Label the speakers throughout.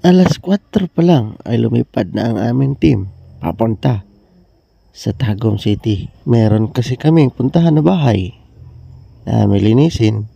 Speaker 1: Alas 4 pa lang ay lumipad na ang aming team papunta sa Tagum City. Meron kasi kaming puntahan na bahay na linisin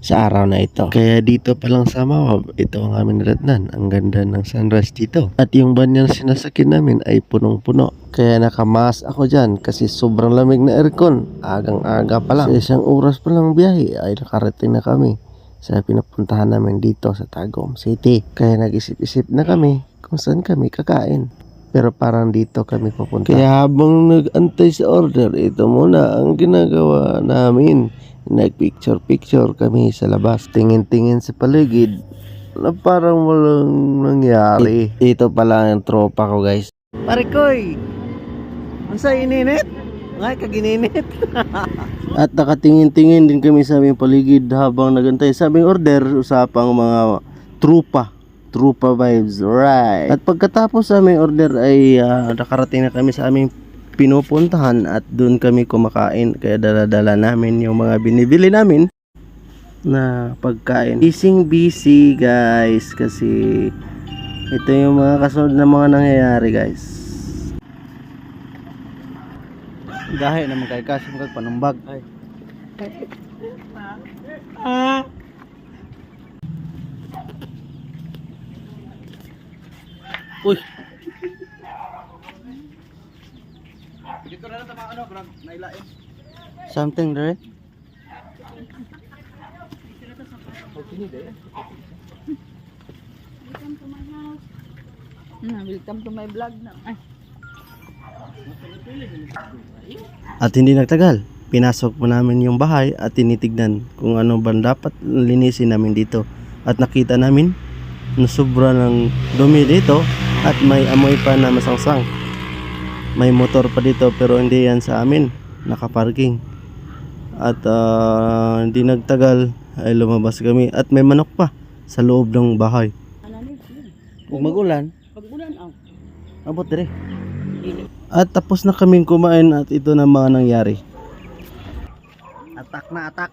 Speaker 1: sa araw na ito. Kaya dito pa lang sa Mawab, ito ang aming nadatnan. Ang ganda ng sunrise dito. At yung banyan sinasakyan namin ay punong-puno. Kaya nakamas ako dyan kasi sobrang lamig na aircon. Agang-aga pa lang. Sa isang oras pa lang biyahe ay nakarating na kami sa pinupuntahan namin dito sa Tagum City. Kaya nag-isip-isip na kami kung saan kami kakain. Pero parang dito kami pupunta. Kaya habang nag-antay sa order, ito muna ang ginagawa namin. Nag-picture-picture kami sa labas. Tingin-tingin sa paligid na parang walang nangyari. Ito pala ang tropa ko, guys. Parikoy! Ang sa ininit? Ngay, kagininit. At nakatingin-tingin din kami sa aming paligid habang nagantay sa aming order. Usapang mga trupa vibes, right? At pagkatapos sa aming order ay nakarating na kami sa aming pinupuntahan at doon kami kumakain. Kaya dala-dala namin yung mga binibili namin na pagkain. Busy guys kasi ito yung mga kasunod na mga nangyayari, guys. Gahe naman kay kasi magpanumbag ay. Uy. Dito na lang tama ano, grab nailain. Something there.
Speaker 2: Welcome to my house. Welcome to my vlog na. Ay.
Speaker 1: At hindi nagtagal, pinasok po namin yung bahay at tinitignan kung ano ba dapat linisin namin dito. At nakita namin na sobra ng dumi dito at may amoy pa na masangsang. May motor pa dito pero hindi yan sa amin, nakaparking. At hindi nagtagal ay lumabas kami at may manok pa sa loob ng bahay. Kung magulan,
Speaker 2: Pag-ulan ang.
Speaker 1: abot dire. At tapos na kaming kumain at ito na mga nangyari. Atak na atak.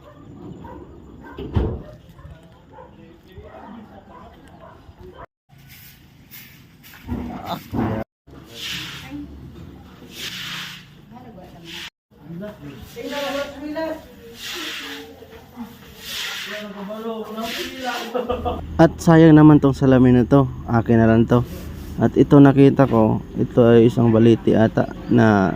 Speaker 1: At sayang naman tong salamin na to. Akin na lang to. At ito nakita ko, ito ay isang baliti ata na